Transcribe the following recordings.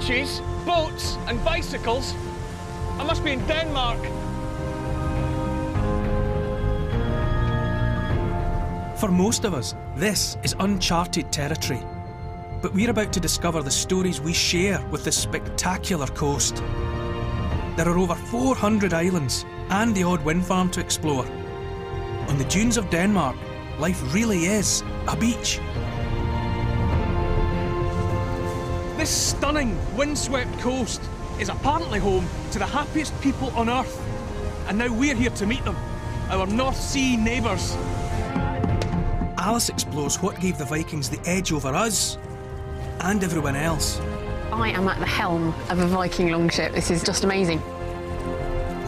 beaches, boats and bicycles. I must be in Denmark. For most of us, this is uncharted territory. But we're about to discover the stories we share with this spectacular coast. There are over 400 islands and the odd wind farm to explore. On the dunes of Denmark, life really is a beach. This stunning, windswept coast is apparently home to the happiest people on Earth. And now we're here to meet them, our North Sea neighbours. Alice explores what gave the Vikings the edge over us and everyone else. I am at the helm of a Viking longship. This is just amazing.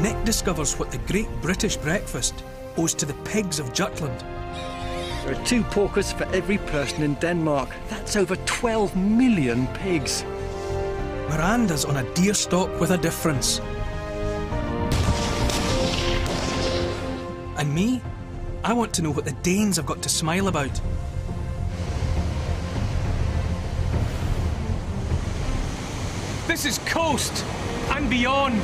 Nick discovers what the Great British Breakfast owes to the pigs of Jutland. There are 2 porkers for every person in Denmark. That's over 12 million pigs. Miranda's on a deer stalk with a difference. And me? I want to know what the Danes have got to smile about. This is coast and beyond.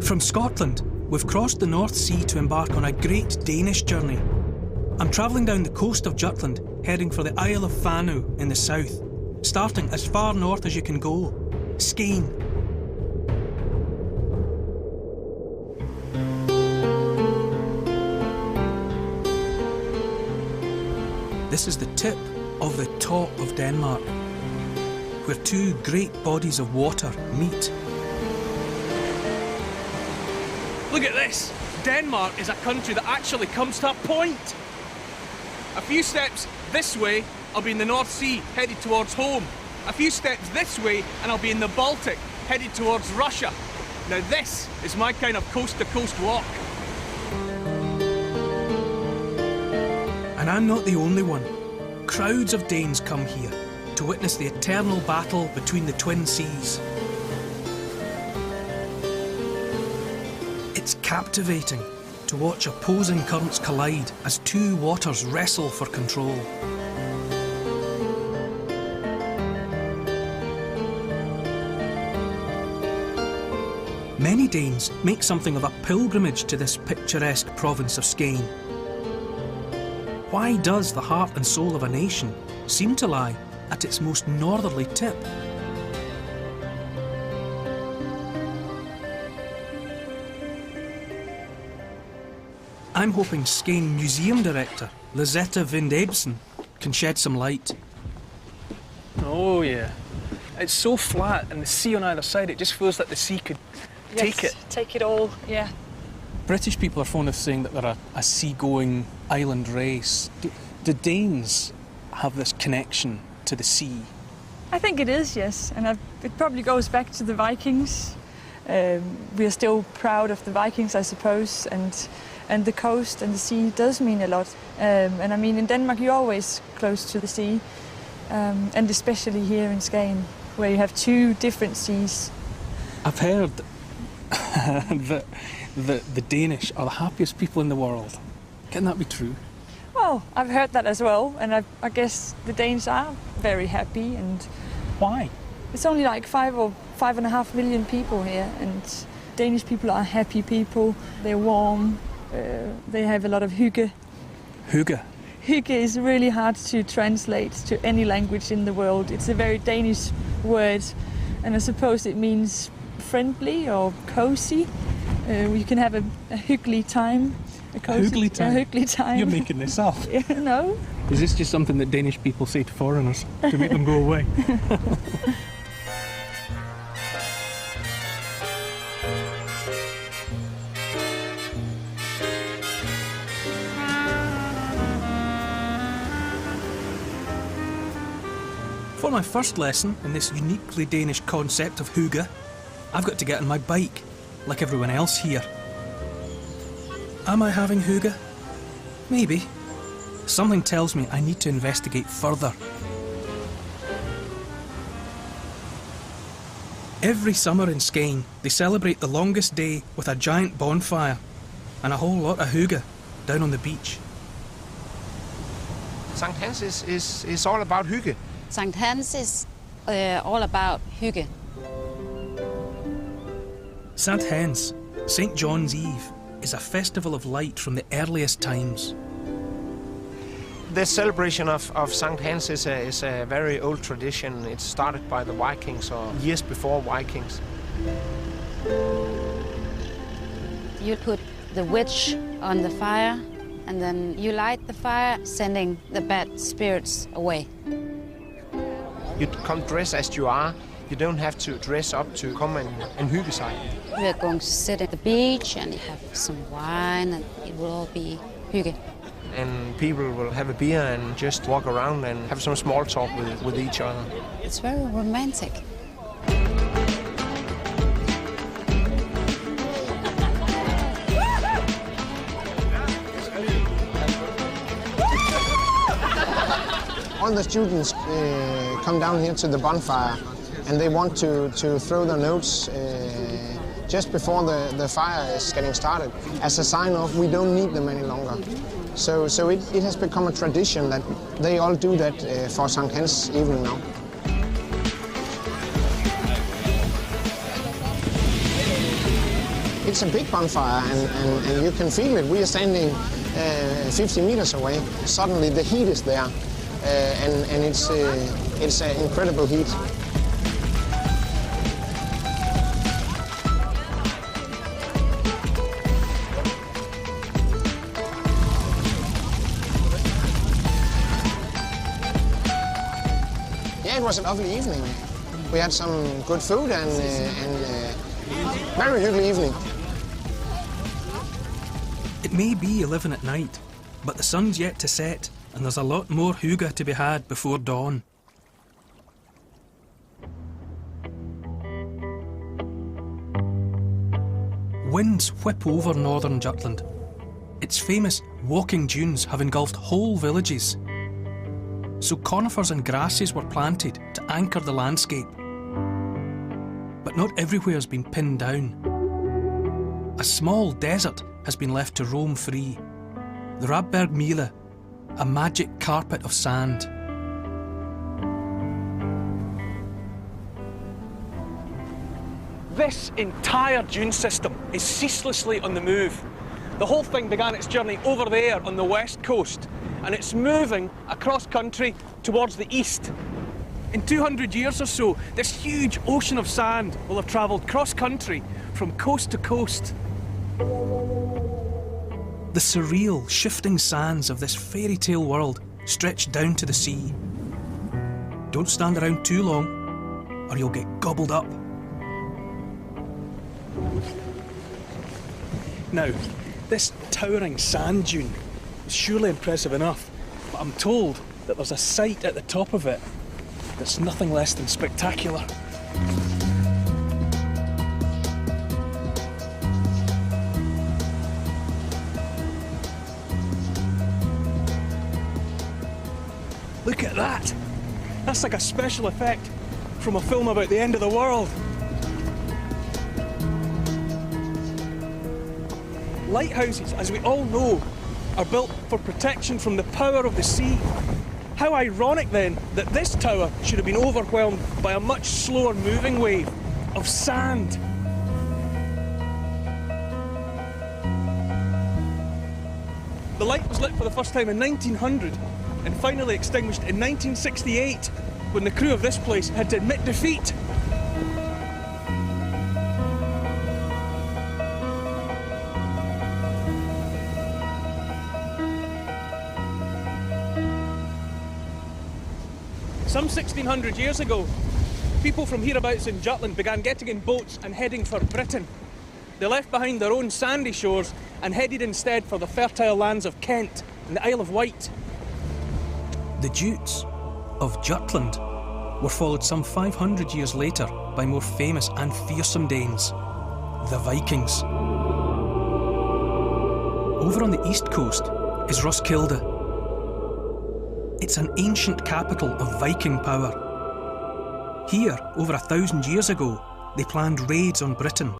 From Scotland, we've crossed the North Sea to embark on a great Danish journey. I'm travelling down the coast of Jutland, heading for the Isle of Fanu in the south, starting as far north as you can go, Skagen. This is the tip of the top of Denmark, where 2 great bodies of water meet. Look at this! Denmark is a country that actually comes to a point. A few steps this way, I'll be in the North Sea, headed towards home. A few steps this way, and I'll be in the Baltic, headed towards Russia. Now this is my kind of coast-to-coast walk. And I'm not the only one. Crowds of Danes come here to witness the eternal battle between the twin seas. It's captivating to watch opposing currents collide as 2 waters wrestle for control. Many Danes make something of a pilgrimage to this picturesque province of Skagen. Why does the heart and soul of a nation seem to lie at its most northerly tip? I'm hoping Skagen Museum Director Lisetta Vind Ebsen can shed some light. Oh yeah. It's so flat and the sea on either side, it just feels like the sea could take it. Take it all, yeah. British people are fond of saying that they're a sea-going island race. Do Danes have this connection to the sea? I think it is, yes. And it probably goes back to the Vikings. We are still proud of the Vikings, I suppose, and the coast and the sea does mean a lot. And I mean, in Denmark you're always close to the sea, and especially here in Skagen, where you have 2 different seas. I've heard that the Danish are the happiest people in the world. Can that be true? Well, I've heard that as well, and I guess the Danes are very happy. And why? It's only like 5 or 5.5 million people here, and Danish people are happy people. They're warm. They have a lot of hygge. Hygge? Hygge is really hard to translate to any language in the world. It's a very Danish word, and I suppose it means friendly or cozy. You can have a hyggelig time. A hyggelig time? A hyggelig time. You're making this up. No. Is this just something that Danish people say to foreigners to make them go away? For my first lesson in this uniquely Danish concept of hygge, I've got to get on my bike. like everyone else here. Am I having hygge? Maybe. Something tells me I need to investigate further. Every summer in Skagen, they celebrate the longest day with a giant bonfire and a whole lot of hygge down on the beach. Sankt Hans is all about hygge. Sankt Hans is all about hygge. St. Hans, St. John's Eve, is a festival of light from the earliest times. The celebration of Sankt Hans is a very old tradition. It started by the Vikings or years before Vikings. You put the witch on the fire and then you light the fire, sending the bad spirits away. You come dressed as you are. You don't have to dress up to come and hygge sig. We are going to sit at the beach and have some wine and it will all be hygge. And people will have a beer and just walk around and have some small talk with each other. It's very romantic. All the students come down here to the bonfire and they want to throw their notes just before the fire is getting started as a sign of we don't need them any longer. So it has become a tradition that they all do that for Sankt Hans evening now. It's a big bonfire and you can feel it. We are standing 50 meters away. Suddenly the heat is there and it's an incredible heat. It was a lovely evening. We had some good food and very hygge evening. It may be 11 at night, but the sun's yet to set and there's a lot more hygge to be had before dawn. Winds whip over northern Jutland. Its famous walking dunes have engulfed whole villages. So conifers and grasses were planted to anchor the landscape. But not everywhere has been pinned down. A small desert has been left to roam free. The Rabberg Mile, a magic carpet of sand. This entire dune system is ceaselessly on the move. The whole thing began its journey over there on the west coast, and it's moving across country towards the east. In 200 years or so, this huge ocean of sand will have travelled cross-country from coast to coast. The surreal, shifting sands of this fairy tale world stretch down to the sea. Don't stand around too long, or you'll get gobbled up. Now, this towering sand dune is surely impressive enough, but I'm told that there's a sight at the top of it that's nothing less than spectacular. Look at that! That's like a special effect from a film about the end of the world. Lighthouses, as we all know, are built for protection from the power of the sea. How ironic then that this tower should have been overwhelmed by a much slower moving wave of sand. The light was lit for the first time in 1900 and finally extinguished in 1968 when the crew of this place had to admit defeat. Some 1600 years ago, people from hereabouts in Jutland began getting in boats and heading for Britain. They left behind their own sandy shores and headed instead for the fertile lands of Kent and the Isle of Wight. The Jutes of Jutland were followed some 500 years later by more famous and fearsome Danes, the Vikings. Over on the east coast is Roskilde. It's an ancient capital of Viking power. Here, over 1,000 years ago, they planned raids on Britain